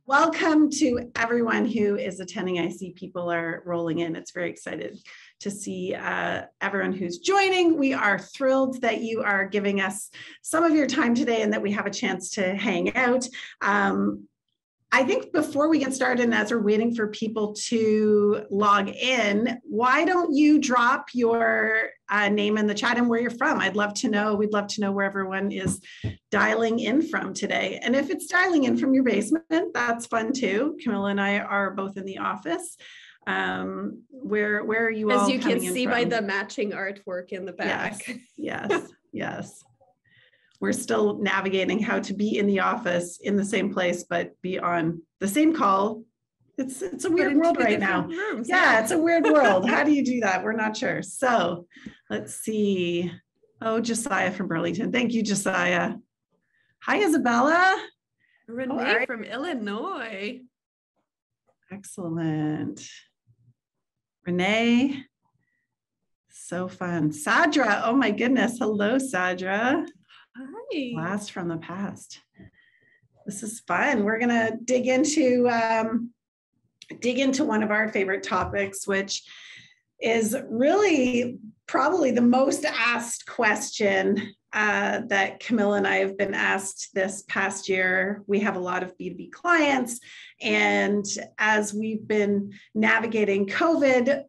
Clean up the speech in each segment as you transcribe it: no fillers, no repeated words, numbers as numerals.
Welcome to everyone who is attending. I see people are rolling in. It's very excited to see everyone who's joining. We are thrilled that you are giving us some of your time today and that we have a chance to hang out. I think before we get started, and as we're waiting for people to log in, why don't you drop your name in the chat and where you're from? I'd love to know. We'd love to know where everyone is dialing in from today. And if it's dialing in from your basement, that's fun too. Kamila and I are both in the office. Where are you all? As you can see by the matching artwork in the back. Yes. We're still navigating how to be in the office in the same place, but be on the same call. It's a weird world right now. Rooms, yeah, it's a weird world. How do you do that? We're not sure. So let's see. Oh, Josiah from Burlington. Thank you, Josiah. Hi, Isabella. Renee from Illinois. Excellent. Renee. So fun. Sadra. Oh my goodness. Hello, Sadra. Hi. Blast from the past. This is fun. We're going to dig into one of our favorite topics, which is really probably the most asked question that Kamila and I have been asked this past year. We have a lot of B2B clients, and as we've been navigating COVID,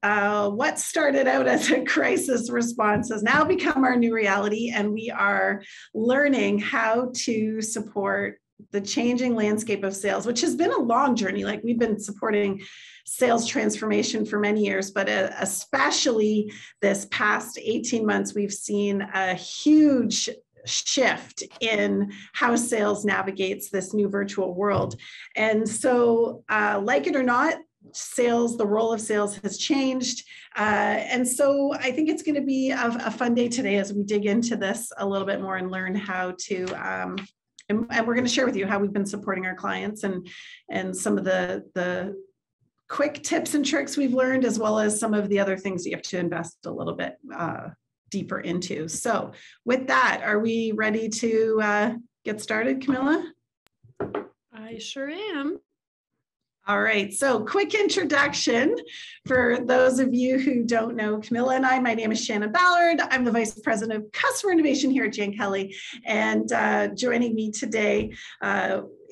what started out as a crisis response has now become our new reality, and we are learning how to support the changing landscape of sales, which has been a long journey. Like, we've been supporting sales transformation for many years, but especially this past 18 months, we've seen a huge shift in how sales navigates this new virtual world. And so, like it or not, sales, the role of sales has changed. And so I think it's going to be a fun day today as we dig into this a little bit more and learn how to, and we're going to share with you how we've been supporting our clients and some of the quick tips and tricks we've learned, as well as some of the other things you have to invest a little bit deeper into. So with that, are we ready to get started, Kamila? I sure am. All right, so quick introduction for those of you who don't know Kamila and I. My name is Shannon Ballard. I'm the Vice President of Customer Innovation here at Kelley. And joining me today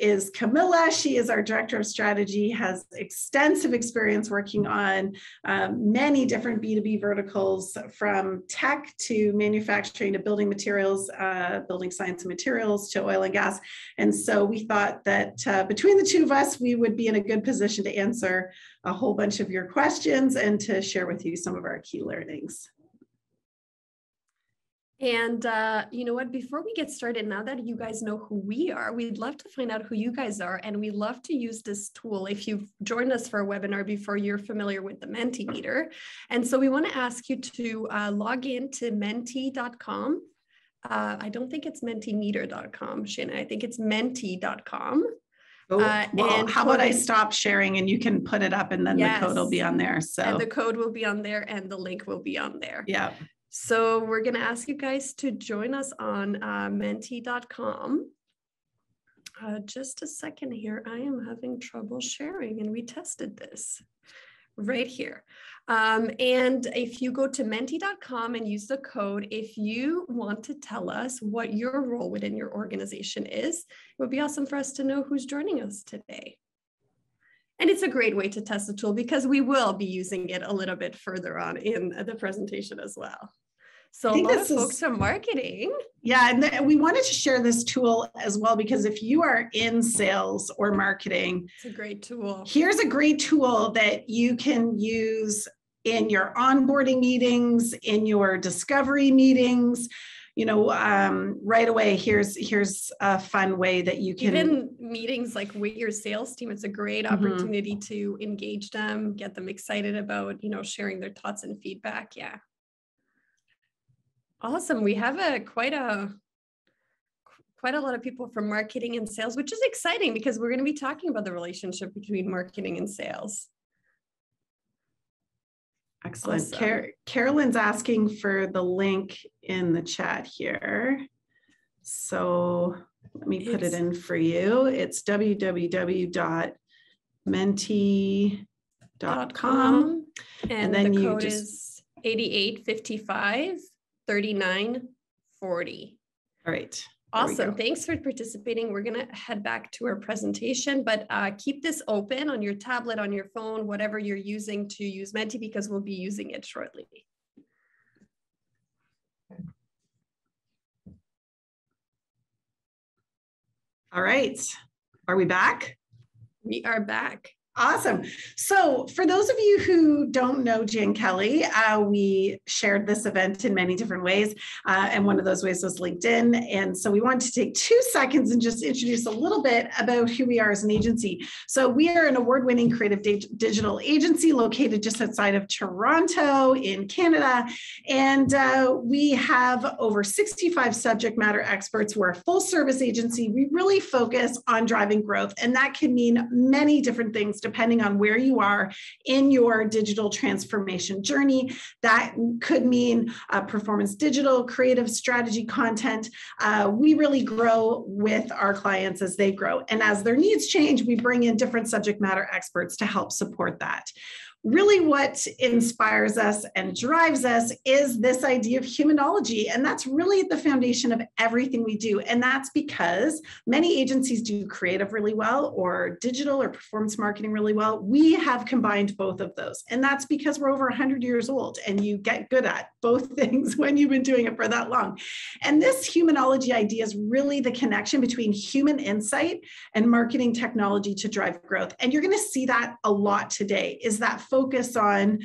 is Kamila. She is our Director of Strategy, has extensive experience working on many different B2B verticals, from tech to manufacturing to building materials, building science and materials to oil and gas. And so we thought that between the two of us, we would be in a good position to answer a whole bunch of your questions and to share with you some of our key learnings. And you know what, before we get started, now that you guys know who we are, we'd love to find out who you guys are. And we love to use this tool. If you've joined us for a webinar before, you're familiar with the Mentimeter. And so we want to ask you to log in to menti.com. I don't think it's mentimeter.com, Shannon. I think it's menti.com. Well, how about I stop sharing and you can put it up, and then the code will be on there. So and the code will be on there and the link will be on there. Yeah. So we're going to ask you guys to join us on menti.com. Just a second here. I am having trouble sharing, and we tested this right here. And if you go to menti.com and use the code, if you want to tell us what your role within your organization is, it would be awesome for us to know who's joining us today. And it's a great way to test the tool, because we will be using it a little bit further on in the presentation as well. So a lot of folks are marketing. Yeah, and we wanted to share this tool as well, because if you are in sales or marketing, it's a great tool. Here's a great tool that you can use in your onboarding meetings, in your discovery meetings. You know, right away, here's a fun way that you can. Even meetings like with your sales team, it's a great opportunity to engage them, get them excited about, you know, sharing their thoughts and feedback. Yeah. Awesome. We have quite a lot of people from marketing and sales, which is exciting because we're going to be talking about the relationship between marketing and sales. Excellent. Awesome. Carolyn's asking for the link in the chat here. So let me put it in for you. It's www.menti.com. And then the code is 8855 3940. All right. Awesome. Thanks for participating. We're going to head back to our presentation, but keep this open on your tablet, on your phone, whatever you're using to use Menti, because we'll be using it shortly. All right. Are we back? We are back. Awesome. So for those of you who don't know Jan Kelley, we shared this event in many different ways. And one of those ways was LinkedIn. And so we wanted to take 2 seconds and just introduce a little bit about who we are as an agency. So we are an award-winning creative digital agency located just outside of Toronto in Canada. And we have over 65 subject matter experts. We're a full service agency. We really focus on driving growth. And that can mean many different things depending on where you are in your digital transformation journey. That could mean performance digital, creative strategy content. We really grow with our clients as they grow. And as their needs change, we bring in different subject matter experts to help support that. Really what inspires us and drives us is this idea of humanology. And that's really at the foundation of everything we do. And that's because many agencies do creative really well or digital or performance marketing really well. We have combined both of those. And that's because we're over 100 years old and you get good at both things when you've been doing it for that long. And this humanology idea is really the connection between human insight and marketing technology to drive growth. And you're going to see that a lot today, is that focus on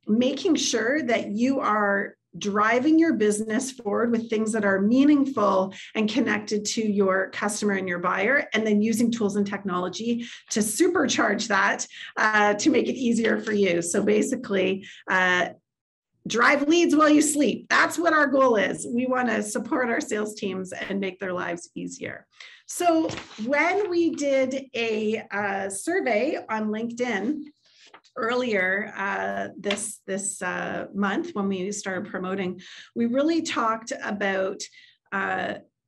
making sure that you are driving your business forward with things that are meaningful and connected to your customer and your buyer, and then using tools and technology to supercharge that to make it easier for you. So basically, drive leads while you sleep. That's what our goal is. We want to support our sales teams and make their lives easier. So when we did a survey on LinkedIn earlier this month, when we started promoting, we really talked about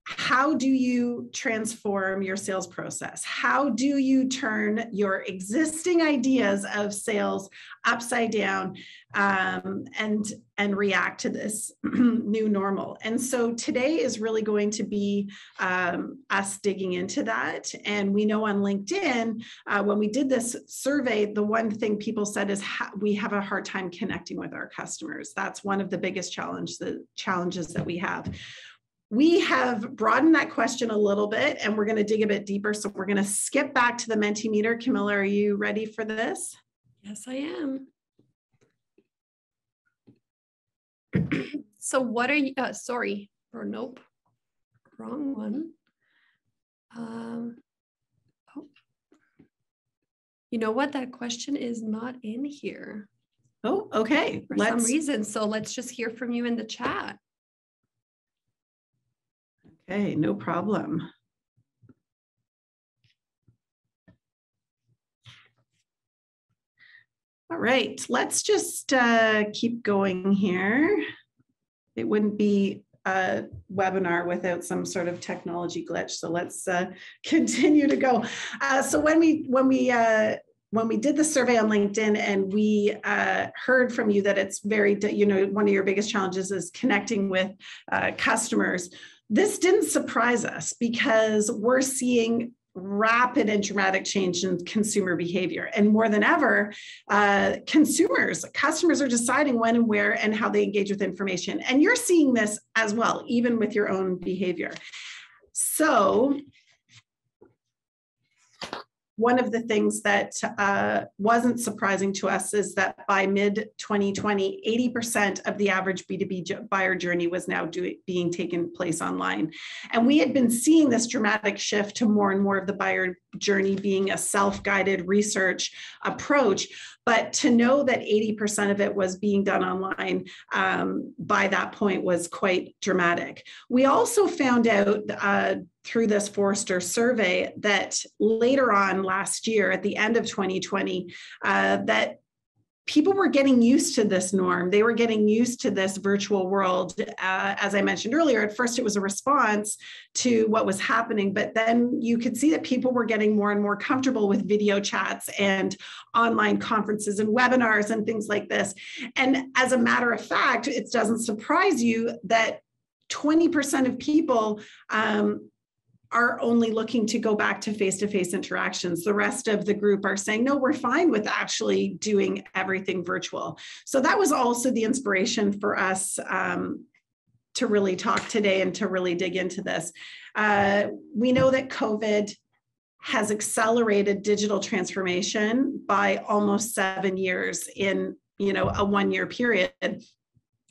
how do you transform your sales process? How do you turn your existing ideas of sales upside down and react to this new normal? And so today is really going to be us digging into that. And we know on LinkedIn, when we did this survey, the one thing people said is we have a hard time connecting with our customers. That's one of the biggest challenges that we have. We have broadened that question a little bit, and we're going to dig a bit deeper. So we're going to skip back to the Mentimeter. Kamila, are you ready for this? Yes, I am. So what are you, sorry, or nope, wrong one. Oh. You know what? That question is not in here. Oh, okay. For some reason. So let's just hear from you in the chat. Okay, no problem. All right, let's just keep going here. It wouldn't be a webinar without some sort of technology glitch. So let's continue to go. So when we did the survey on LinkedIn and we heard from you that it's very, one of your biggest challenges is connecting with customers. This didn't surprise us because we're seeing rapid and dramatic change in consumer behavior. And more than ever, customers are deciding when and where and how they engage with information. And you're seeing this as well, even with your own behavior. So one of the things that wasn't surprising to us is that by mid-2020, 80% of the average B2B buyer journey was now being taken place online. And we had been seeing this dramatic shift to more and more of the buyer journey being a self-guided research approach. But to know that 80% of it was being done online by that point was quite dramatic. We also found out through this Forrester survey that later on last year, at the end of 2020, that people were getting used to this norm. They were getting used to this virtual world. As I mentioned earlier, at first it was a response to what was happening, but then you could see that people were getting more and more comfortable with video chats and online conferences and webinars and things like this. And as a matter of fact, it doesn't surprise you that 20% of people are only looking to go back to face-to-face interactions. The rest of the group are saying, no, we're fine with actually doing everything virtual. So that was also the inspiration for us to really talk today and to really dig into this. We know that COVID has accelerated digital transformation by almost 7 years in, a 1-year period.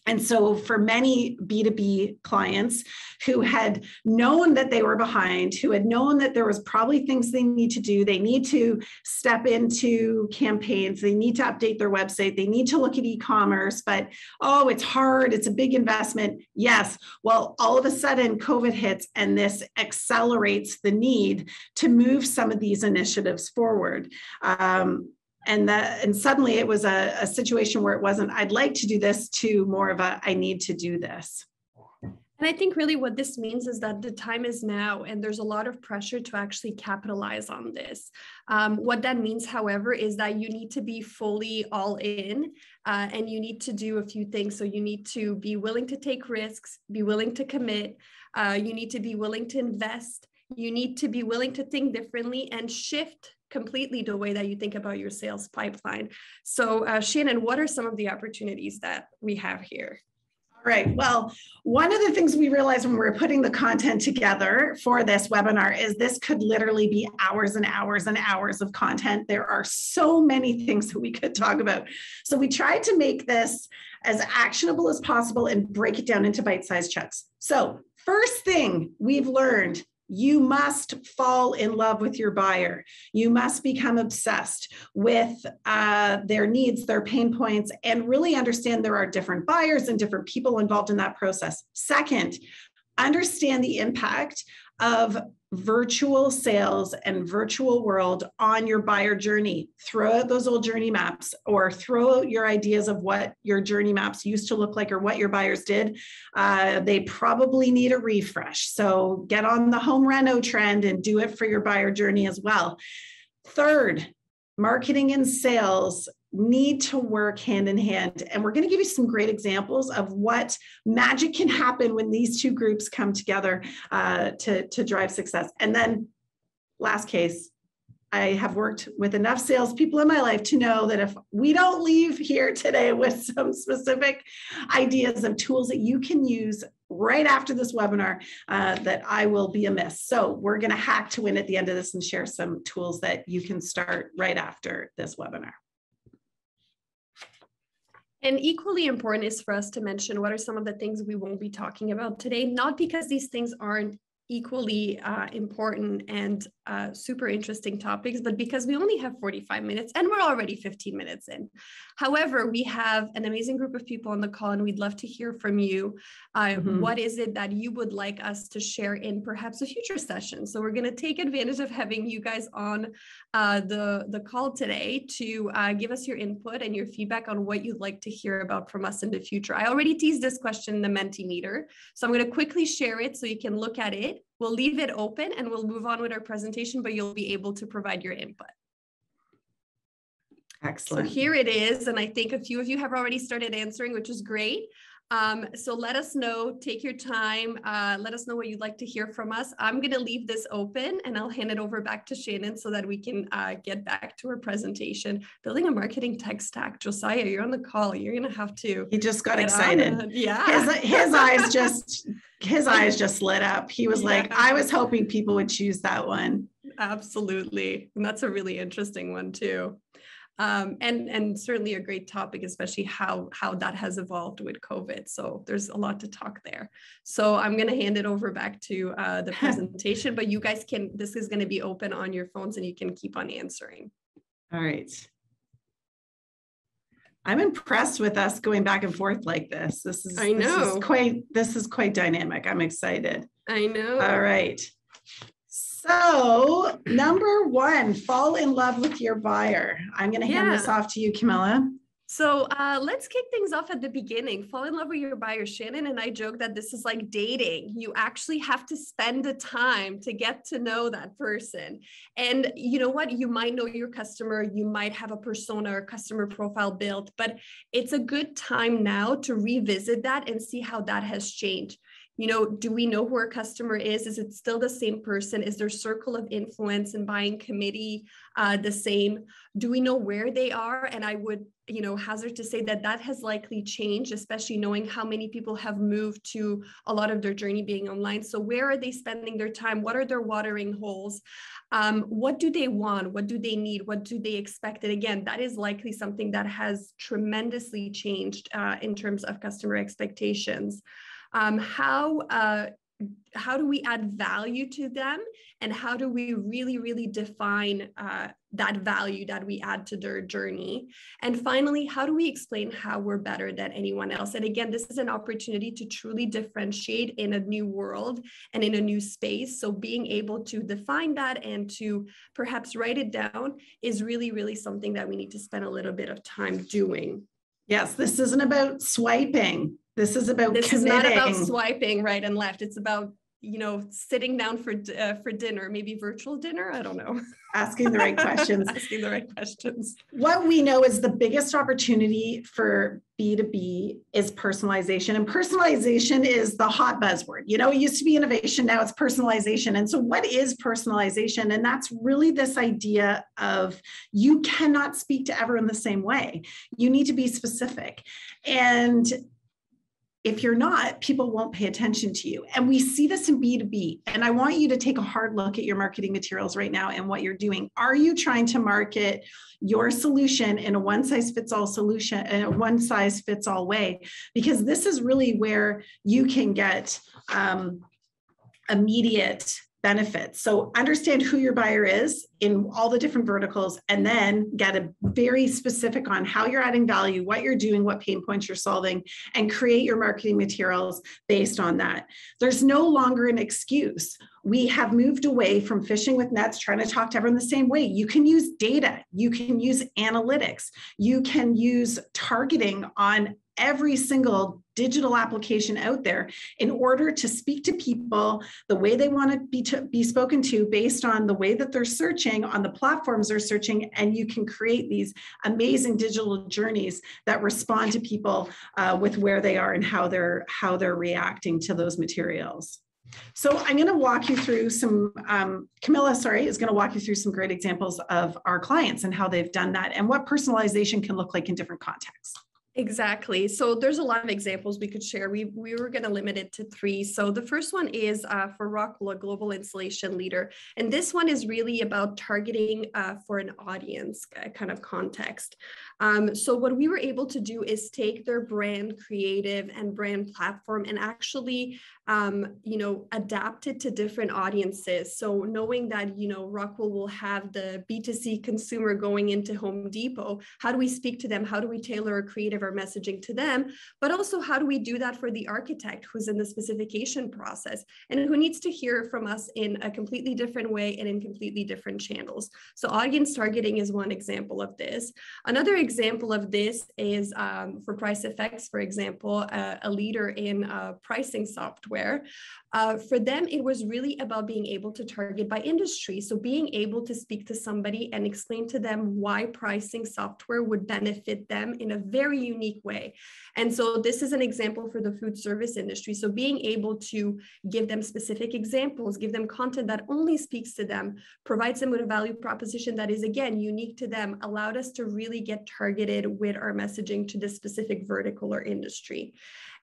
And so for many B2B clients who had known that they were behind, who had known that there was probably things they need to do, they need to step into campaigns, they need to update their website, they need to look at e-commerce, but, oh, it's hard, it's a big investment. Yes, well, all of a sudden COVID hits and this accelerates the need to move some of these initiatives forward. And suddenly it was a situation where it wasn't, I'd like to do this, to more of a, I need to do this. And I think really what this means is that the time is now, and there's a lot of pressure to actually capitalize on this. What that means, however, is that you need to be fully all in, and you need to do a few things. So you need to be willing to take risks, be willing to commit. You need to be willing to invest. You need to be willing to think differently and shift completely the way that you think about your sales pipeline. So Shannon, what are some of the opportunities that we have here? All right. Well, one of the things we realized when we were putting the content together for this webinar is this could literally be hours and hours and hours of content. There are so many things that we could talk about. So we tried to make this as actionable as possible and break it down into bite-sized chunks. So first thing we've learned, you must fall in love with your buyer. You must become obsessed with their needs, their pain points, and really understand there are different buyers and different people involved in that process. Second, understand the impact of virtual sales and virtual world on your buyer journey. Throw out those old journey maps, or throw out your ideas of what your journey maps used to look like or what your buyers did. They probably need a refresh. So get on the home reno trend and do it for your buyer journey as well. Third, marketing and sales need to work hand in hand. And we're going to give you some great examples of what magic can happen when these two groups come together to drive success. And then last case, I have worked with enough salespeople in my life to know that if we don't leave here today with some specific ideas of tools that you can use right after this webinar, that I will be amiss. So we're going to hack to win at the end of this and share some tools that you can start right after this webinar. And equally important is for us to mention what are some of the things we won't be talking about today, not because these things aren't equally important and super interesting topics, but because we only have 45 minutes and we're already 15 minutes in. However, we have an amazing group of people on the call and we'd love to hear from you. What is it that you would like us to share in perhaps a future session? So we're going to take advantage of having you guys on the call today to give us your input and your feedback on what you'd like to hear about from us in the future. I already teased this question in the Mentimeter, so I'm going to quickly share it so you can look at it. We'll leave it open and we'll move on with our presentation, but you'll be able to provide your input. Excellent. So here it is. And I think a few of you have already started answering, which is great. So let us know, take your time. Let us know what you'd like to hear from us. I'm going to leave this open and I'll hand it over back to Shannon so that we can get back to our presentation. Building a marketing tech stack. Josiah, you're on the call. You're going to have to. He just got excited. Yeah. His eyes just lit up. He was like, I was hoping people would choose that one. Absolutely. And that's a really interesting one too. And certainly a great topic, especially how that has evolved with COVID. So there's a lot to talk there. So I'm going to hand it over back to the presentation, but you guys this is going to be open on your phones and you can keep on answering. All right. I'm impressed with us going back and forth like this. This is quite dynamic. I'm excited. I know. All right. So number one, fall in love with your buyer. I'm going to hand this off to you, Kamila. So let's kick things off at the beginning. Fall in love with your buyer. Shannon and I joke that this is like dating. You actually have to spend the time to get to know that person. And you know what? You might know your customer. You might have a persona or customer profile built, but it's a good time now to revisit that and see how that has changed. You know, do we know who our customer is? Is it still the same person? Is their circle of influence and buying committee the same? Do we know where they are? And I would, you know, hazard to say that that has likely changed, especially knowing how many people have moved to a lot of their journey being online. So where are they spending their time? What are their watering holes? What do they want? What do they need? What do they expect? And again, that is likely something that has tremendously changed in terms of customer expectations. How do we add value to them, and how do we really define that value that we add to their journey? And finally, how do we explain how we're better than anyone else? And again, this is an opportunity to truly differentiate in a new world and in a new space. So being able to define that and to perhaps write it down is really something that we need to spend a little bit of time doing. Yes, this isn't about swiping. This is about committing. Is not about swiping right and left. It's about, you know, sitting down for dinner, maybe virtual dinner. I don't know. Asking the right questions. Asking the right questions. What we know is the biggest opportunity for B2B is personalization. And personalization is the hot buzzword. You know, it used to be innovation, now it's personalization. And so what is personalization? And that's really this idea of you cannot speak to everyone the same way. You need to be specific. And if you're not, people won't pay attention to you. And we see this in B2B. And I want you to take a hard look at your marketing materials right now and what you're doing. Are you trying to market your solution in a one-size-fits-all solution, in a one-size-fits-all way? Because this is really where you can get immediate benefits. So understand who your buyer is in all the different verticals, and then get a very specific on how you're adding value, what you're doing, what pain points you're solving, and create your marketing materials based on that. There's no longer an excuse. We have moved away from fishing with nets, trying to talk to everyone the same way. You can use data, you can use analytics, you can use targeting on every single digital application out there in order to speak to people the way they want to be spoken to based on the way that they're searching on the platforms they're searching. And you can create these amazing digital journeys that respond to people with where they are and how they're reacting to those materials. So I'm going to walk you through some, Kamila, is going to walk you through some great examples of our clients and how they've done that and what personalization can look like in different contexts. Exactly. So there's a lot of examples we could share. We were going to limit it to 3. So the first one is for Rockwell, a global installation leader. And this one is really about targeting for an audience kind of context. So what we were able to do is take their brand creative and brand platform and actually, adapt it to different audiences. So knowing that, Rockwell will have the B2C consumer going into Home Depot, how do we speak to them? How do we tailor a creative or messaging to them? But also, how do we do that for the architect who's in the specification process and who needs to hear from us in a completely different way and in completely different channels? So audience targeting is one example of this. Another example of this is for Price Effects, for example, a leader in pricing software. For them, it was really about being able to target by industry. So being able to speak to somebody and explain to them why pricing software would benefit them in a very unique way. And so this is an example for the food service industry. So being able to give them specific examples, give them content that only speaks to them, provides them with a value proposition that is, again, unique to them, allowed us to really get targeted with our messaging to this specific vertical or industry.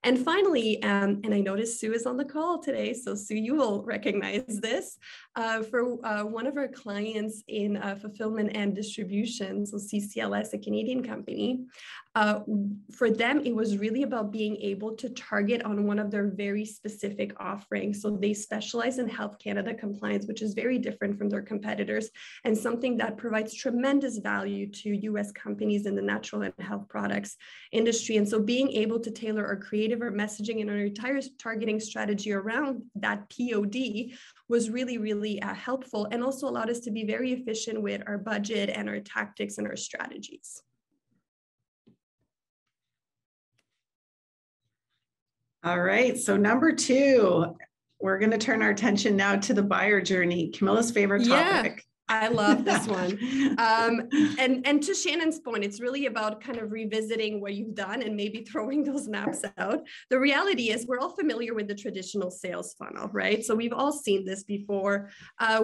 And finally, and I noticed Sue is on the call today, so Sue, you will recognize this, for one of our clients in fulfillment and distribution, so CCLS, a Canadian company. For them, it was really about being able to target on one of their very specific offerings. So they specialize in Health Canada compliance, which is very different from their competitors and something that provides tremendous value to US companies in the natural and health products industry. And so being able to tailor our creative or messaging and our entire targeting strategy around that POD was really helpful, and also allowed us to be very efficient with our budget and our tactics and our strategies. All right. So number 2, we're going to turn our attention now to the buyer journey, Kamila's favorite topic. I love this one. And to Shannon's point, it's really about kind of revisiting what you've done and maybe throwing those maps out. The reality is we're all familiar with the traditional sales funnel, right? So we've all seen this before.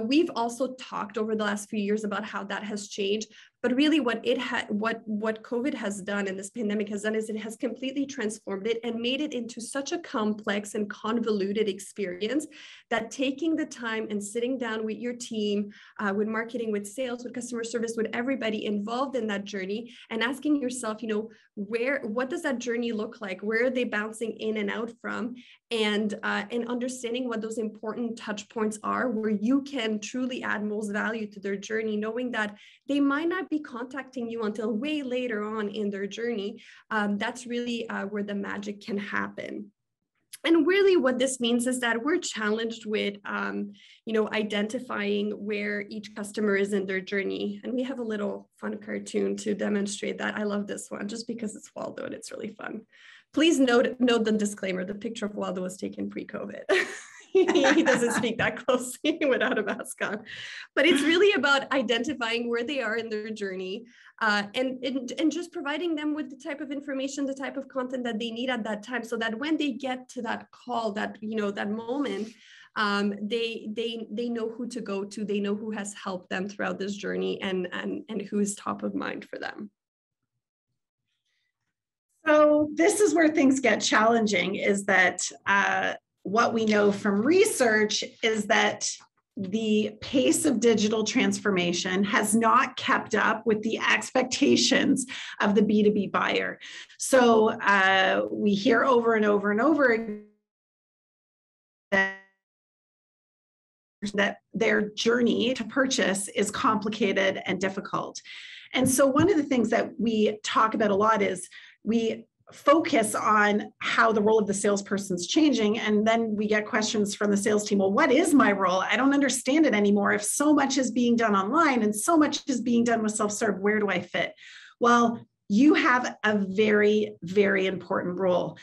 We've also talked over the last few years about how that has changed. But really what COVID has done and this pandemic has done is it has completely transformed it and made it into such a complex and convoluted experience that taking the time and sitting down with your team, with marketing, with sales, with customer service, with everybody involved in that journey and asking yourself, what does that journey look like? Where are they bouncing in and out from? And understanding what those important touch points are where you can truly add most value to their journey, knowing that they might not be contacting you until way later on in their journey. That's really where the magic can happen. And really what this means is that we're challenged with, identifying where each customer is in their journey. And we have a little fun cartoon to demonstrate that. I love this one just because it's Waldo and it's really fun. Please note the disclaimer, the picture of Waldo was taken pre-COVID. He doesn't speak that closely without a mask on. But it's really about identifying where they are in their journey and just providing them with the type of information, the type of content that they need at that time so that when they get to that call, that moment, they know who to go to, they know who has helped them throughout this journey and who is top of mind for them. So this is where things get challenging, is that what we know from research is that the pace of digital transformation has not kept up with the expectations of the B2B buyer. So we hear over and over and over again that their journey to purchase is complicated and difficult. And so one of the things that we talk about a lot is we focus on how the role of the salesperson is changing. And then we get questions from the sales team. Well, what is my role? I don't understand it anymore. If so much is being done online and so much is being done with self-serve, where do I fit? Well, you have a very, very important role,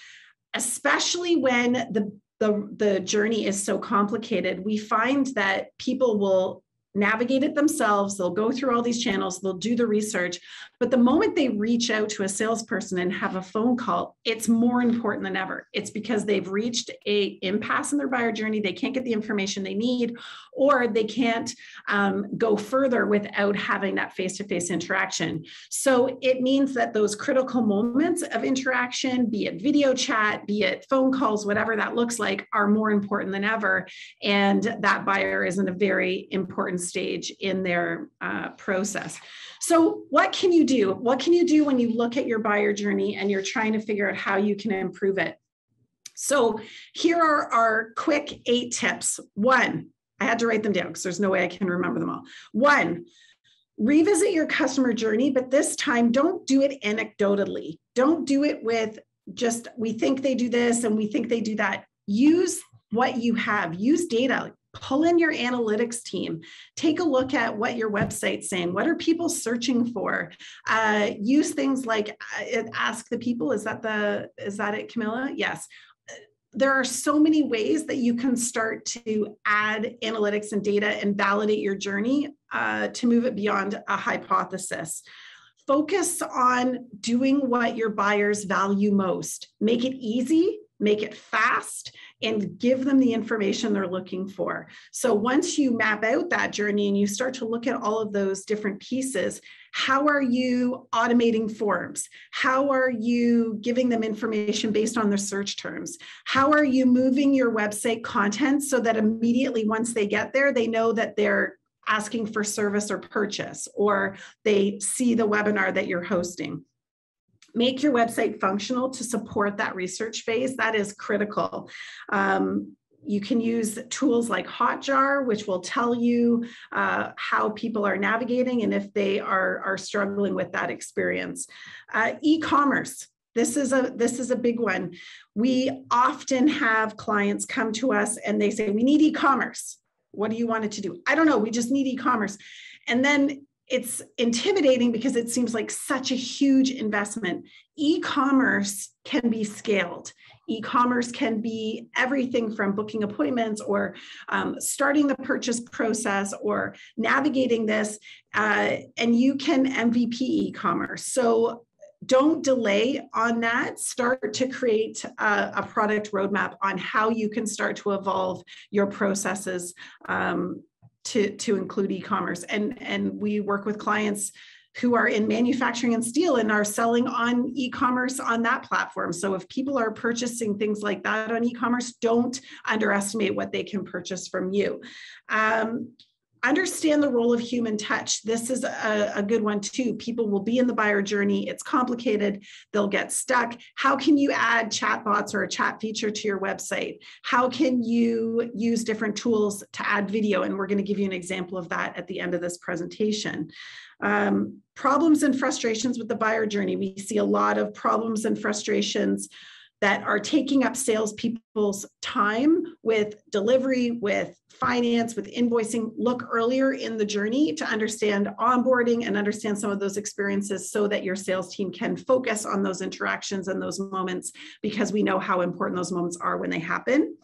especially when the journey is so complicated. We find that people will navigate it themselves. They'll go through all these channels, they'll do the research. But the moment they reach out to a salesperson and have a phone call, it's more important than ever. It's because they've reached an impasse in their buyer journey. They can't get the information they need, or they can't go further without having that face-to-face interaction. So it means that those critical moments of interaction, be it video chat, be it phone calls, whatever that looks like, are more important than ever. And that buyer is in a very important stage in their process. So what can you do? What can you do when you look at your buyer journey and you're trying to figure out how you can improve it? So here are our quick 8 tips. 1, I had to write them down because there's no way I can remember them all. 1, revisit your customer journey, but this time don't do it anecdotally. Don't do it with just, we think they do this and we think they do that. Use what you have, use data. Pull in your analytics team. Take a look at what your website's saying. What are people searching for? Use things like ask the people. Is that it, Kamila? Yes. There are so many ways that you can start to add analytics and data and validate your journey to move it beyond a hypothesis. Focus on doing what your buyers value most. Make it easy, make it fast, and give them the information they're looking for. So once you map out that journey and you start to look at all of those different pieces, how are you automating forms? How are you giving them information based on their search terms? How are you moving your website content so that immediately once they get there, they know that they're asking for service or purchase, or they see the webinar that you're hosting? Make your website functional to support that research phase. That is critical. You can use tools like Hotjar, which will tell you how people are navigating and if they are struggling with that experience. E-commerce. This is a big one. We often have clients come to us and they say, we need e-commerce. What do you want it to do? I don't know. We just need e-commerce. And then it's intimidating because it seems like such a huge investment. E-commerce can be scaled. E-commerce can be everything from booking appointments or starting the purchase process or navigating this, and you can MVP e-commerce. So don't delay on that. Start to create a product roadmap on how you can start to evolve your processes to include e-commerce. And we work with clients who are in manufacturing and steel and are selling on e-commerce on that platform. So if people are purchasing things like that on e-commerce, don't underestimate what they can purchase from you. Understand the role of human touch. This is a good one too. People will be in the buyer journey. It's complicated. They'll get stuck. How can you add chatbots or a chat feature to your website? How can you use different tools to add video? And we're going to give you an example of that at the end of this presentation. Problems and frustrations with the buyer journey. We see a lot of problems and frustrations that are taking up salespeople's time with delivery, with finance, with invoicing. Look earlier in the journey to understand onboarding and understand some of those experiences so that your sales team can focus on those interactions and those moments, because we know how important those moments are when they happen.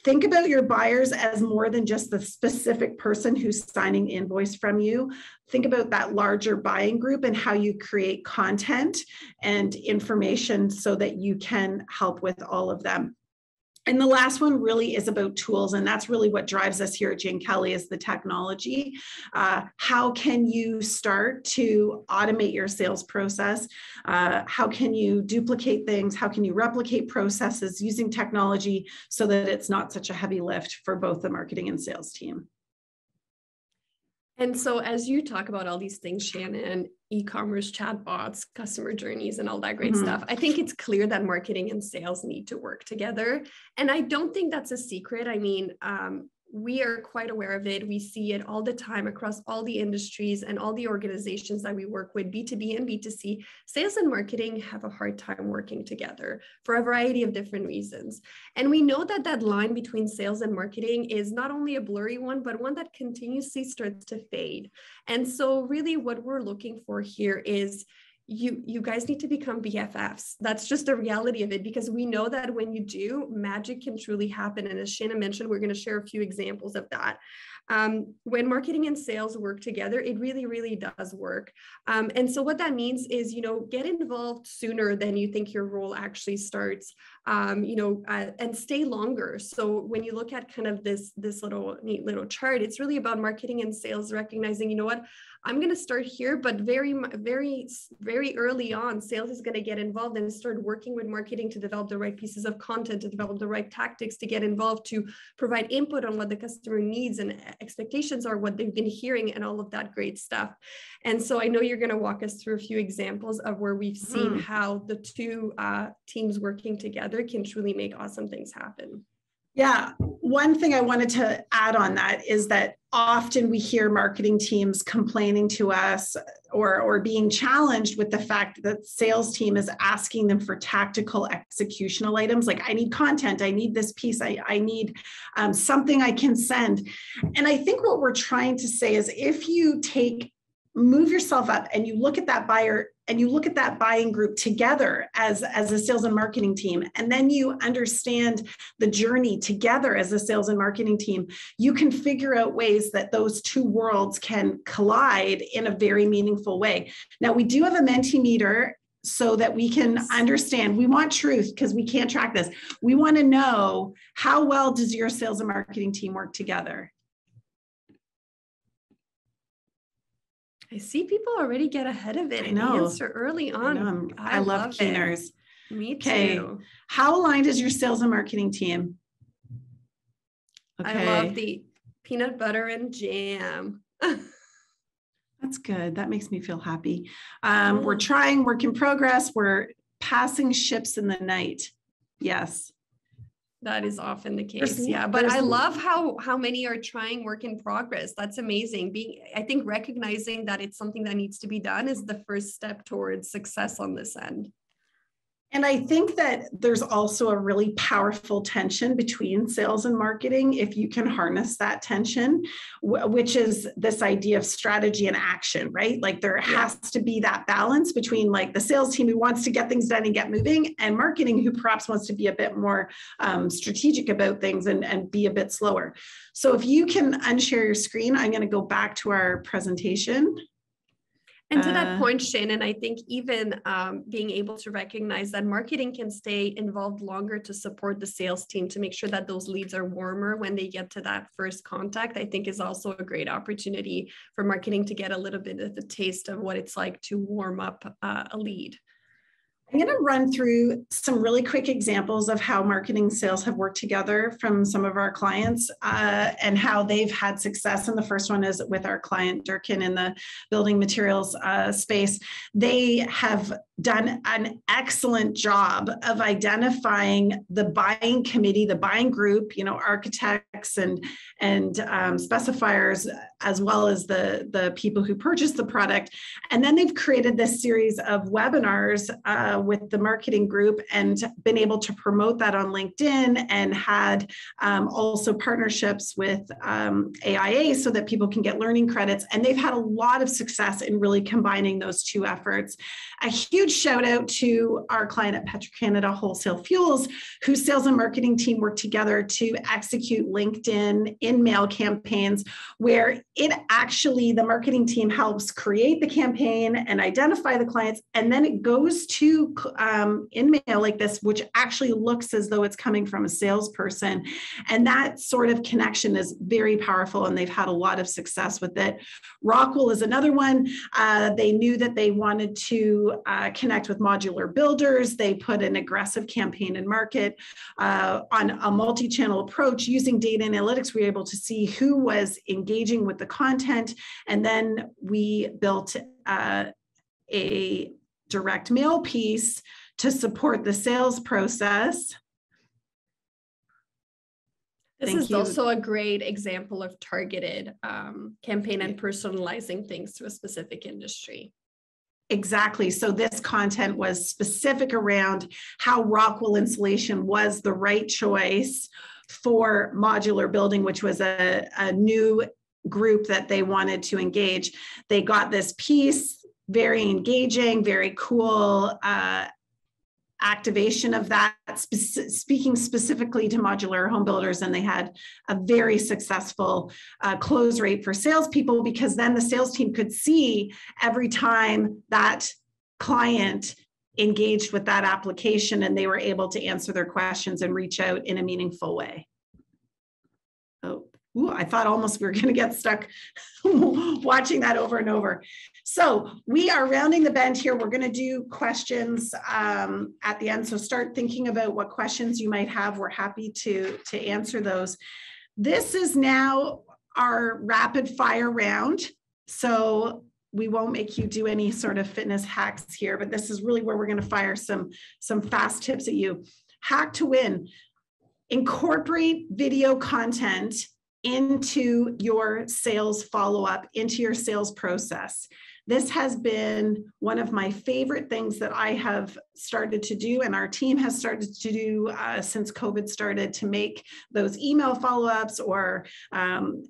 Think about your buyers as more than just the specific person who's signing invoice from you. Think about that larger buying group and how you create content and information so that you can help with all of them. And the last one really is about tools, and that's really what drives us here at Jane Kelley is the technology. How can you start to automate your sales process? How can you duplicate things? How can you replicate processes using technology so that it's not such a heavy lift for both the marketing and sales team? And so as you talk about all these things, Shannon, e-commerce, chatbots, customer journeys, and all that great stuff, I think it's clear that marketing and sales need to work together. And I don't think that's a secret. I mean, we are quite aware of it. We see it all the time across all the industries and all the organizations that we work with, B2B and B2C. Sales and marketing have a hard time working together for a variety of different reasons. And we know that that line between sales and marketing is not only a blurry one, but one that continuously starts to fade. And so really what we're looking for here is you guys need to become BFFs. That's just the reality of it, because we know that when you do, magic can truly happen. And as Shannon mentioned, we're going to share a few examples of that. When marketing and sales work together, it really, really does work. And so what that means is, get involved sooner than you think your role actually starts, and stay longer. So when you look at kind of this little neat little chart, it's really about marketing and sales recognizing, you know what, I'm going to start here, but very, very, very early on, sales is going to get involved and start working with marketing to develop the right pieces of content, to develop the right tactics, to get involved, to provide input on what the customer needs and expectations are, what they've been hearing, and all of that great stuff. And so I know you're going to walk us through a few examples of where we've seen how the two teams working together can truly make awesome things happen. Yeah, one thing I wanted to add on that is that often we hear marketing teams complaining to us or being challenged with the fact that sales team is asking them for tactical executional items. Like, I need content, I need this piece, I need something I can send. And I think what we're trying to say is if you move yourself up and you look at that buyer and you look at that buying group together as a sales and marketing team, and then you understand the journey together as a sales and marketing team, you can figure out ways that those two worlds can collide in a very meaningful way. Now, we do have a Mentimeter so that we can understand. We want truth because we can't track this. We want to know, how well does your sales and marketing team work together? I see people already get ahead of it and answer early on. I love keeners. Me too. How aligned is your sales and marketing team? Okay. I love the peanut butter and jam. That's good. That makes me feel happy. We're trying, work in progress. We're passing ships in the night. Yes. That is often the case. But I love how many are trying work in progress. That's amazing. I think recognizing that it's something that needs to be done is the first step towards success on this end. And I think that there's also a really powerful tension between sales and marketing if you can harness that tension, which is this idea of strategy and action, right? Like there has to be that balance between like the sales team who wants to get things done and get moving, and marketing who perhaps wants to be a bit more strategic about things and be a bit slower. So if you can unshare your screen, I'm going to go back to our presentation. And to that point, Shannon, I think even being able to recognize that marketing can stay involved longer to support the sales team to make sure that those leads are warmer when they get to that first contact, I think is also a great opportunity for marketing to get a little bit of a taste of what it's like to warm up a lead. I'm going to run through some really quick examples of how marketing and sales have worked together from some of our clients and how they've had success. And the first one is with our client, Durkin, in the building materials space. They have done an excellent job of identifying the buying committee, the buying group, you know, architects and specifiers, as well as the people who purchase the product. And then they've created this series of webinars with the marketing group and been able to promote that on LinkedIn, and had also partnerships with AIA so that people can get learning credits. And they've had a lot of success in really combining those two efforts. A huge shout out to our client at Petro-Canada Wholesale Fuels, whose sales and marketing team worked together to execute LinkedIn in-mail campaigns, where it actually, the marketing team helps create the campaign and identify the clients, and then it goes to in-mail like this, which actually looks as though it's coming from a salesperson. And that sort of connection is very powerful, and they've had a lot of success with it. Rockwell is another one. They knew that they wanted to connect with modular builders. They put an aggressive campaign in market on a multi-channel approach. Using data analytics, we were able to see who was engaging with the content. And then we built a direct mail piece to support the sales process. This is also a great example of targeted campaign and personalizing things to a specific industry. Exactly. So this content was specific around how Rockwell insulation was the right choice for modular building, which was a new group that they wanted to engage. They got this piece, very engaging, very cool activation of that, speaking specifically to modular home builders. And they had a very successful close rate for salespeople, because then the sales team could see every time that client engaged with that application, and they were able to answer their questions and reach out in a meaningful way. Ooh, I thought almost we were going to get stuck watching that over and over. So we are rounding the bend here. We're going to do questions at the end. So start thinking about what questions you might have. We're happy to answer those. This is now our rapid fire round. So we won't make you do any sort of fitness hacks here, but this is really where we're going to fire some fast tips at you. Hack to win. Incorporate video content into your sales follow-up, into your sales process. This has been one of my favorite things that I have started to do, and our team has started to do since COVID started, to make those email follow-ups or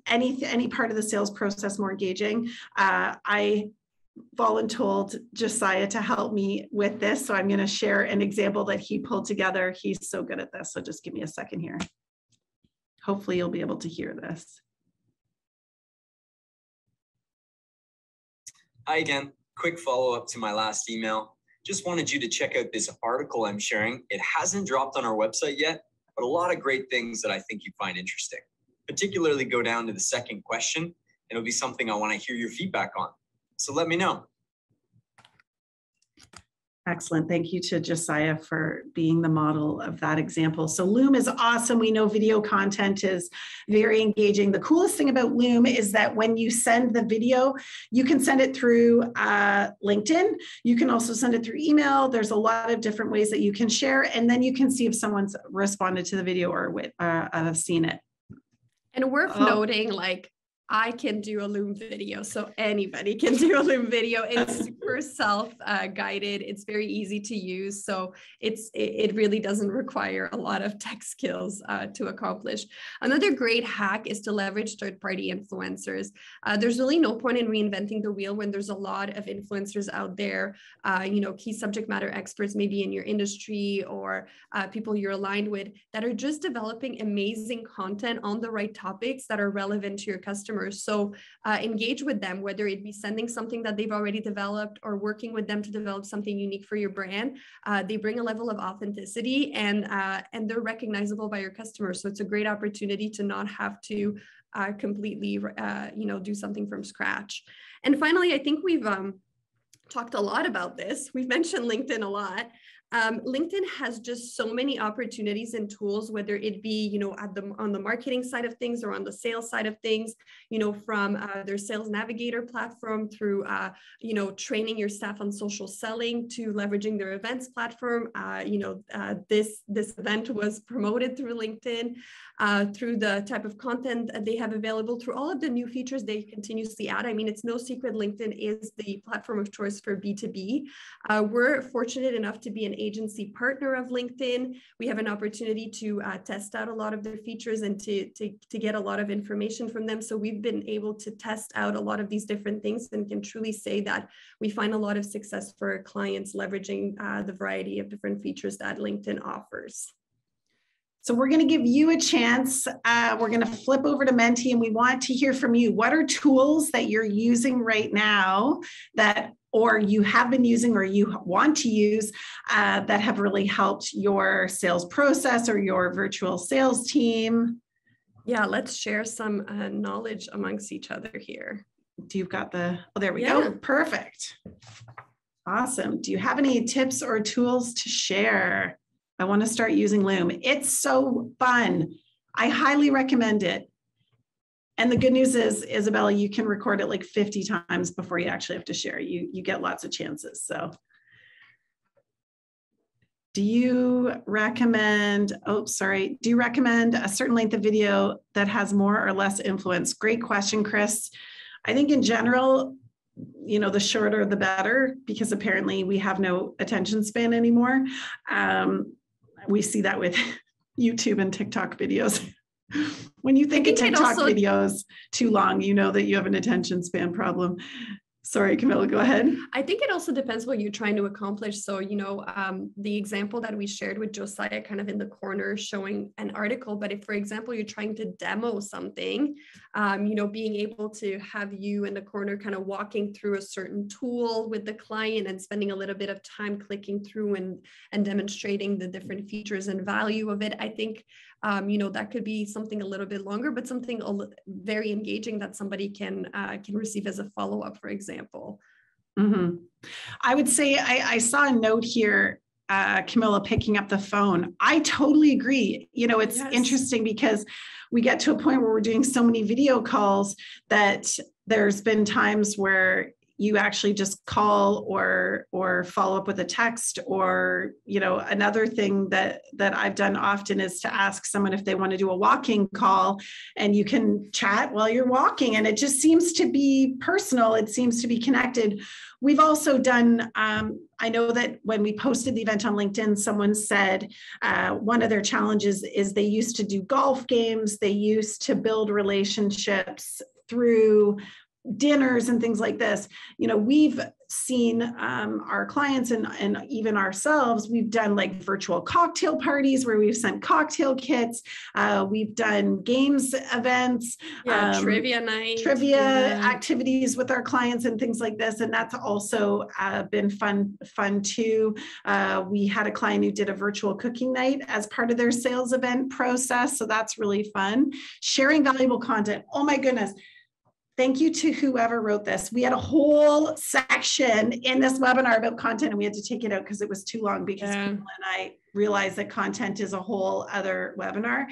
any part of the sales process more engaging. I volunteered Josiah to help me with this, so I'm going to share an example that he pulled together. He's so good at this, so just give me a second here. Hopefully you'll be able to hear this. Hi again, quick follow-up to my last email. Just wanted you to check out this article I'm sharing. It hasn't dropped on our website yet, but a lot of great things that I think you find interesting. Particularly go down to the second question. It'll be something I want to hear your feedback on. So let me know. Excellent. Thank you to Josiah for being the model of that example. So Loom is awesome. We know video content is very engaging. The coolest thing about Loom is that when you send the video, you can send it through LinkedIn. You can also send it through email. There's a lot of different ways that you can share, and then you can see if someone's responded to the video or have seen it. And worth noting, like, I can do a Loom video, so anybody can do a Loom video. It's super self-guided. It's very easy to use, so it really doesn't require a lot of tech skills to accomplish. Another great hack is to leverage third-party influencers. There's really no point in reinventing the wheel when there's a lot of influencers out there, key subject matter experts maybe in your industry or people you're aligned with that are just developing amazing content on the right topics that are relevant to your customers. So engage with them, whether it be sending something that they've already developed or working with them to develop something unique for your brand. They bring a level of authenticity and they're recognizable by your customers. So it's a great opportunity to not have to completely, do something from scratch. And finally, I think we've talked a lot about this. We've mentioned LinkedIn a lot. LinkedIn has just so many opportunities and tools, whether it be, on the marketing side of things or on the sales side of things, from their sales navigator platform through, training your staff on social selling to leveraging their events platform. This event was promoted through LinkedIn, through the type of content they have available, through all of the new features they continuously add. I mean, it's no secret LinkedIn is the platform of choice for B2B. We're fortunate enough to be an agency partner of LinkedIn. We have an opportunity to test out a lot of their features and to get a lot of information from them. So we've been able to test out a lot of these different things and can truly say that we find a lot of success for our clients leveraging the variety of different features that LinkedIn offers. So we're going to give you a chance. We're going to flip over to Menti and we want to hear from you. What are tools that you're using right now or you have been using or you want to use that have really helped your sales process or your virtual sales team? Yeah, let's share some knowledge amongst each other here. You've got there we go. Perfect. Awesome. Do you have any tips or tools to share? I want to start using Loom. It's so fun. I highly recommend it. And the good news is, Isabella, you can record it like 50 times before you actually have to share. You get lots of chances. So do you recommend a certain length of video that has more or less influence? Great question, Chris. I think in general, the shorter the better, because apparently we have no attention span anymore. We see that with YouTube and TikTok videos. When you think a TikTok video is too long, you know that you have an attention span problem. Sorry, Kamila, go ahead. I think it also depends what you're trying to accomplish. So, the example that we shared with Josiah kind of in the corner showing an article, but if, for example, you're trying to demo something, being able to have you in the corner kind of walking through a certain tool with the client and spending a little bit of time clicking through and demonstrating the different features and value of it, I think, that could be something a little bit longer, but something very engaging that somebody can receive as a follow-up, for example. Mm-hmm. I would say I saw a note here, Kamila picking up the phone. I totally agree. It's interesting because we get to a point where we're doing so many video calls that there's been times where you actually just call or follow up with a text, or another thing that I've done often is to ask someone if they want to do a walking call, and you can chat while you're walking, and it just seems to be personal. It seems to be connected. We've also done, I know that when we posted the event on LinkedIn, someone said one of their challenges is they used to do golf games. They used to build relationships through dinners and things like this. We've seen our clients and even ourselves, we've done like virtual cocktail parties where we've sent cocktail kits. We've done games events, trivia night, activities with our clients and things like this. And that's also been fun too. We had a client who did a virtual cooking night as part of their sales event process. So that's really fun. Sharing valuable content. Oh my goodness. Thank you to whoever wrote this. We had a whole section in this webinar about content, and we had to take it out because it was too long, because Kamila and I realized that content is a whole other webinar.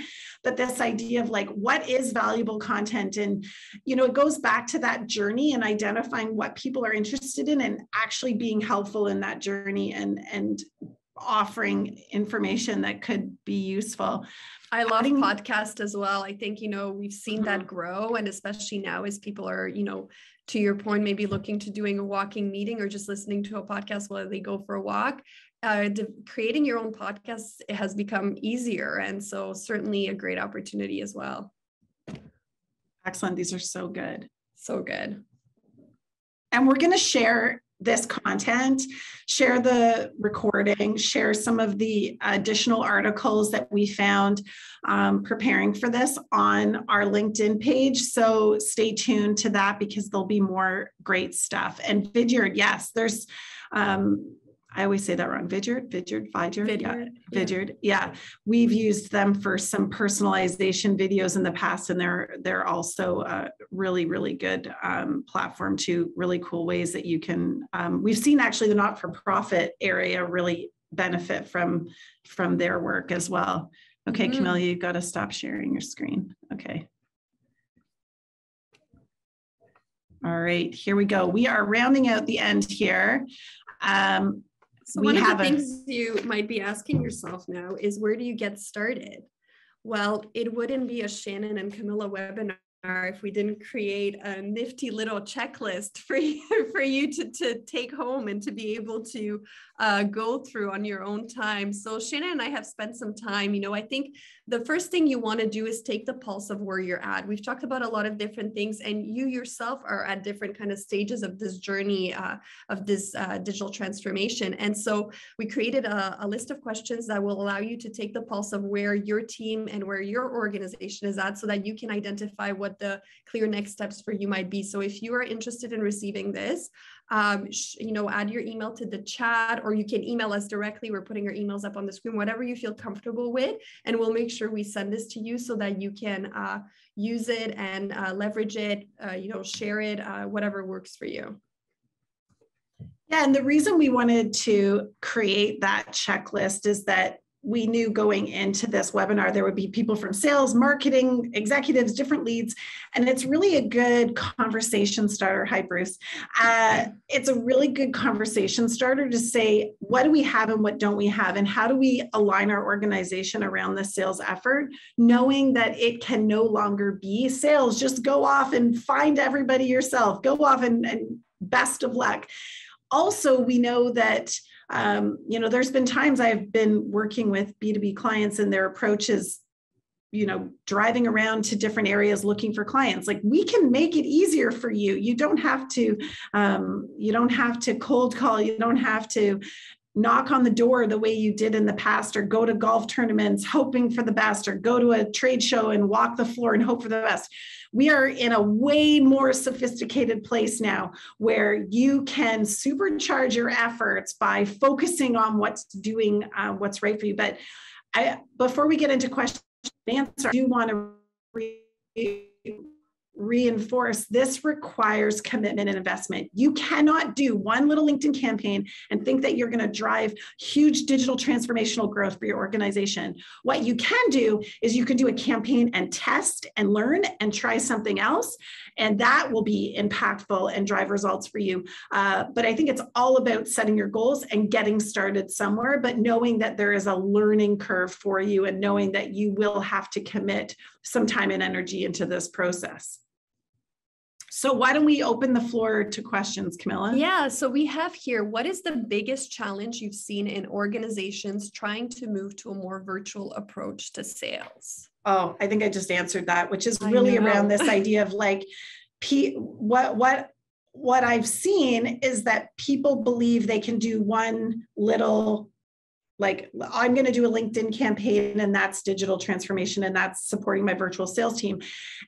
But this idea of like, what is valuable content? And, it goes back to that journey and identifying what people are interested in and actually being helpful in that journey and offering information that could be useful. I love podcasts as well. I think, we've seen that grow, and especially now as people are, to your point, maybe looking to doing a walking meeting or just listening to a podcast while they go for a walk. Creating your own podcast has become easier. And so certainly a great opportunity as well. Excellent. These are so good. So good. And we're going to share this content, share the recording, share some of the additional articles that we found preparing for this on our LinkedIn page. So stay tuned to that because there'll be more great stuff. And Vidyard, yes, there's, I always say that wrong. Vidyard. Yeah. We've used them for some personalization videos in the past, and they're also a really, really good platform to really cool ways that you can, we've seen actually the not-for-profit area really benefit from their work as well. Okay, Kamila, you've got to stop sharing your screen. Okay. All right, here we go. We are rounding out the end here. So one of the things you might be asking yourself now is, where do you get started? Well, it wouldn't be a Shannon and Kamila webinar if we didn't create a nifty little checklist for you to take home and to be able to go through on your own time. So Shannon and I have spent some time, I think the first thing you want to do is take the pulse of where you're at. We've talked about a lot of different things, and you yourself are at different kind of stages of this journey of this digital transformation. And so we created a list of questions that will allow you to take the pulse of where your team and where your organization is at, so that you can identify what the clear next steps for you might be. So if you are interested in receiving this, add your email to the chat, or you can email us directly. We're putting our emails up on the screen, whatever you feel comfortable with, and we'll make sure we send this to you so that you can use it and leverage it, share it, whatever works for you. Yeah, and the reason we wanted to create that checklist is that we knew going into this webinar, there would be people from sales, marketing, executives, different leads, and it's really a good conversation starter. Hi, Bruce. It's a really good conversation starter to say, what do we have and what don't we have? And how do we align our organization around the sales effort, knowing that it can no longer be sales. Just go off and find everybody yourself. Go off and best of luck. Also, we know that there's been times I've been working with B2B clients, and their approach is, driving around to different areas looking for clients. Like, we can make it easier for you. You don't have to cold call. You don't have to knock on the door the way you did in the past, or go to golf tournaments hoping for the best, or go to a trade show and walk the floor and hope for the best. We are in a way more sophisticated place now where you can supercharge your efforts by focusing on what's right for you. But before we get into question and answer, I do want to reinforce this requires commitment and investment. You cannot do one little LinkedIn campaign and think that you're going to drive huge digital transformational growth for your organization. What you can do is you can do a campaign and test and learn and try something else, and that will be impactful and drive results for you. But I think it's all about setting your goals and getting started somewhere, but knowing that there is a learning curve for you, and knowing that you will have to commit some time and energy into this process. So why don't we open the floor to questions, Kamila? Yeah, so we have here, what is the biggest challenge you've seen in organizations trying to move to a more virtual approach to sales? Oh, I think I just answered that, which is really around this idea of like, what I've seen is that people believe they can do one little, like, I'm going to do a LinkedIn campaign and that's digital transformation and that's supporting my virtual sales team.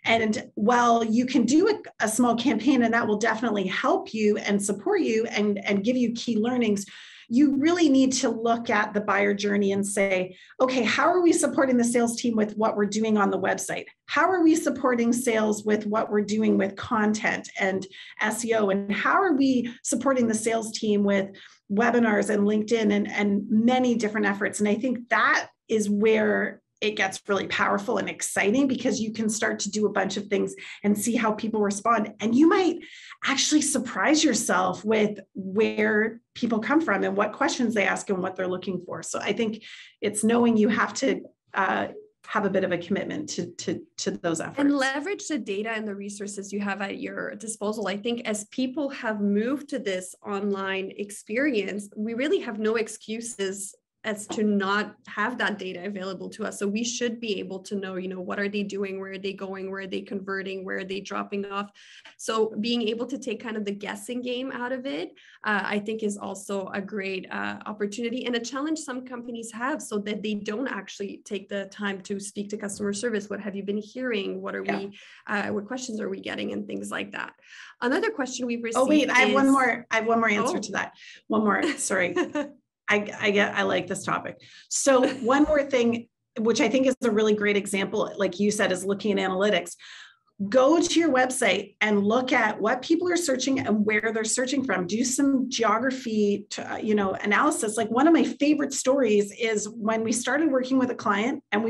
And while you can do a small campaign and that will definitely help you and support you and give you key learnings, you really need to look at the buyer journey and say, okay, how are we supporting the sales team with what we're doing on the website? How are we supporting sales with what we're doing with content and SEO? And how are we supporting the sales team with webinars and LinkedIn and many different efforts? And I think that is where it gets really powerful and exciting because you can start to do a bunch of things and see how people respond. And you might actually surprise yourself with where people come from and what questions they ask and what they're looking for. So I think it's knowing you have to have a bit of a commitment to those efforts. And leverage the data and the resources you have at your disposal. I think as people have moved to this online experience, we really have no excuses as to not have that data available to us. So we should be able to know, what are they doing? Where are they going? Where are they converting? Where are they dropping off? So being able to take kind of the guessing game out of it, I think is also a great opportunity and a challenge some companies have so that they don't actually take the time to speak to customer service. What have you been hearing? What are we, what questions are we getting and things like that? Another question we've received. Oh, wait, I have one more answer to that. One more, sorry. I like this topic. So one more thing, which I think is a really great example, like you said, is looking at analytics. Go to your website and look at what people are searching and where they're searching from. Do some geography, analysis. Like one of my favorite stories is when we started working with a client and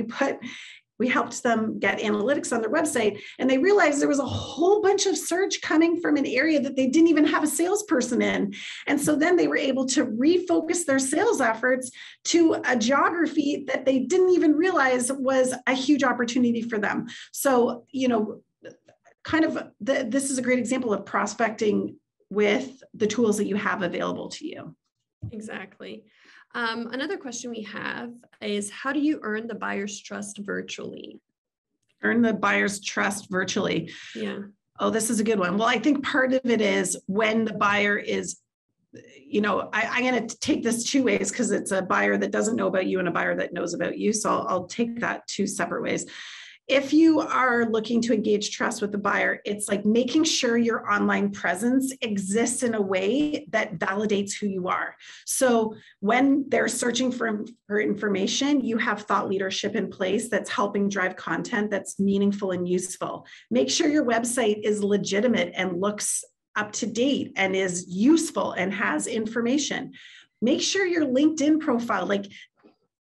we helped them get analytics on their website, and they realized there was a whole bunch of search coming from an area that they didn't even have a salesperson in. And so then they were able to refocus their sales efforts to a geography that they didn't even realize was a huge opportunity for them. So, this is a great example of prospecting with the tools that you have available to you. Exactly. Another question we have is, how do you earn the buyer's trust virtually? Earn the buyer's trust virtually. Yeah. Oh, this is a good one. Well, I think part of it is when the buyer is, I'm going to take this two ways because it's a buyer that doesn't know about you and a buyer that knows about you. So I'll take that two separate ways. If you are looking to engage trust with the buyer, it's like making sure your online presence exists in a way that validates who you are. So when they're searching for information, you have thought leadership in place that's helping drive content that's meaningful and useful. Make sure your website is legitimate and looks up to date and is useful and has information. Make sure your LinkedIn profile,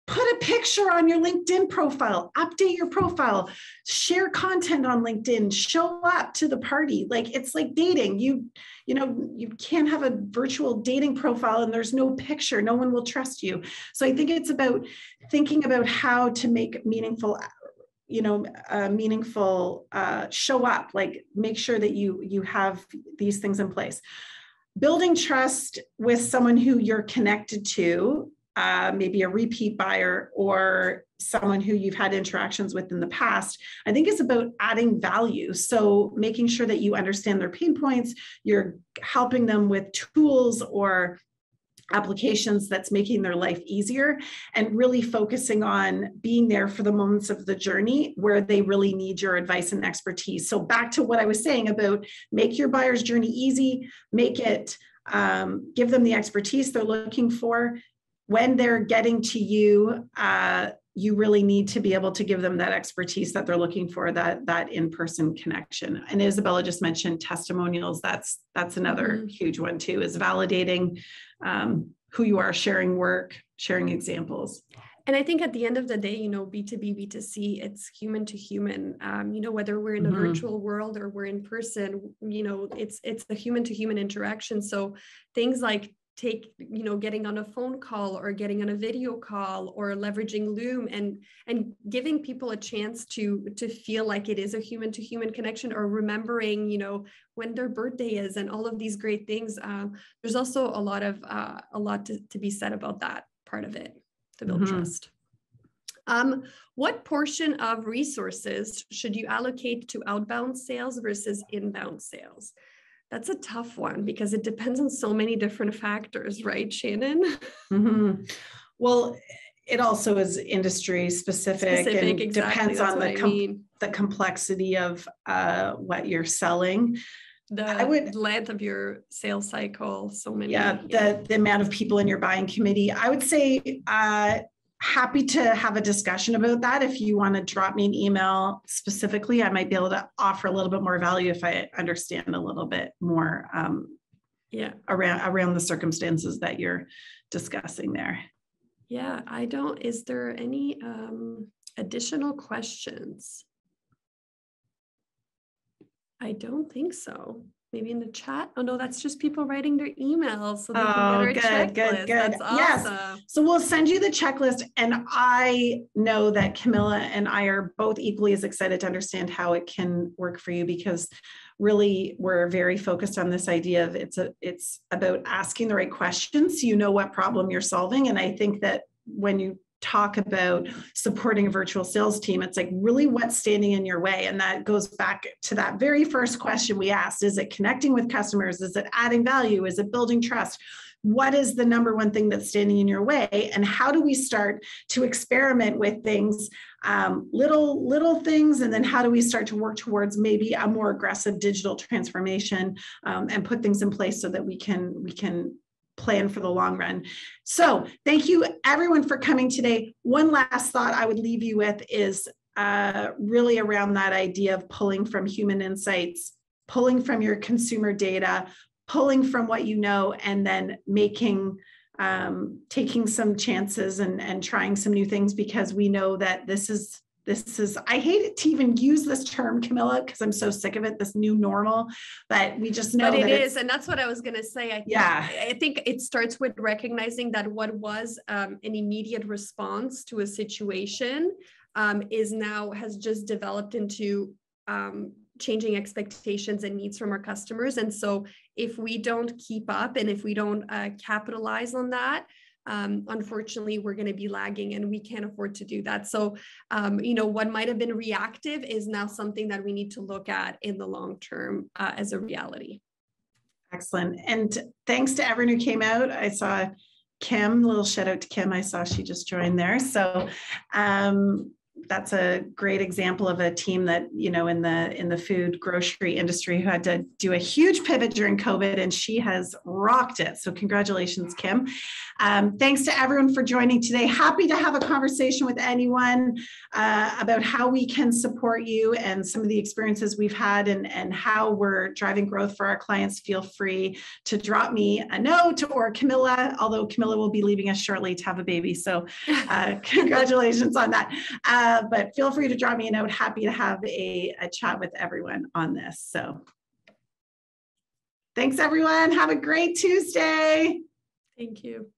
put a picture on your LinkedIn profile, update your profile, share content on LinkedIn, show up to the party. It's like dating. You can't have a virtual dating profile and there's no picture. No one will trust you. So I think it's about thinking about how to make meaningful show up, make sure that you have these things in place. Building trust with someone who you're connected to, maybe a repeat buyer or someone who you've had interactions with in the past, I think it's about adding value. So making sure that you understand their pain points, you're helping them with tools or applications that's making their life easier, and really focusing on being there for the moments of the journey where they really need your advice and expertise. So back to what I was saying about make your buyer's journey easy, make it, give them the expertise they're looking for. When they're getting to you, you really need to be able to give them that expertise that they're looking for, that in-person connection. And Isabella just mentioned testimonials. That's another huge one too, is validating who you are, sharing work, sharing examples. And I think at the end of the day, B2B, B2C, it's human to human, whether we're in a virtual world or we're in person, it's a human to human interaction. So things like getting on a phone call or getting on a video call or leveraging Loom and giving people a chance to feel like it is a human to human connection, or remembering, when their birthday is and all of these great things. There's also a lot to be said about that part of it to build trust. What portion of resources should you allocate to outbound sales versus inbound sales? That's a tough one because it depends on so many different factors, right, Shannon? Well, it also is industry specific and exactly. depends on the complexity of what you're selling. The length of your sales cycle, so many. The amount of people in your buying committee. I would say happy to have a discussion about that. If you want to drop me an email specifically, I might be able to offer a little bit more value if I understand a little bit more around the circumstances that you're discussing there. Yeah, is there any Additional questions? I don't think so. Maybe in the chat. Oh no, that's just people writing their emails so they can get our checklist. That's awesome. Yes. So we'll send you the checklist, and I know that Kamila and I are both equally as excited to understand how it can work for you, because really we're very focused on this idea of it's about asking the right questions so you know what problem you're solving. And I think that when you talk about supporting a virtual sales team, it's like really what's standing in your way. And that goes back to that very first question we asked. Is it connecting with customers? Is it adding value? Is it building trust? What is the number one thing that's standing in your way? And how do we start to experiment with things, little things? And then how do we start to work towards maybe a more aggressive digital transformation, and put things in place so that we can plan for the long run. So thank you everyone for coming today. One last thought I would leave you with is really around that idea of pulling from human insights, pulling from your consumer data, pulling from what you know, and then taking some chances and trying some new things, because we know that this is, I hate to even use this term, Kamila, because I'm so sick of it, this new normal, but we just know that it is. And that's what I was going to say. I think it starts with recognizing that what was an immediate response to a situation has just developed into changing expectations and needs from our customers. And so if we don't keep up and if we don't capitalize on that, unfortunately, we're going to be lagging, and we can't afford to do that. So, what might have been reactive is now something that we need to look at in the long term as a reality. Excellent. And thanks to everyone who came out. I saw Kim, a little shout out to Kim. I saw she just joined there. So, that's a great example of a team that, in the food grocery industry, who had to do a huge pivot during COVID, and she has rocked it. So congratulations, Kim. Thanks to everyone for joining today. Happy to have a conversation with anyone about how we can support you and some of the experiences we've had and how we're driving growth for our clients. Feel free to drop me a note, or Kamila, although Kamila will be leaving us shortly to have a baby. So congratulations on that. But feel free to drop me a note. Happy to have a chat with everyone on this. So thanks, everyone. Have a great Tuesday. Thank you.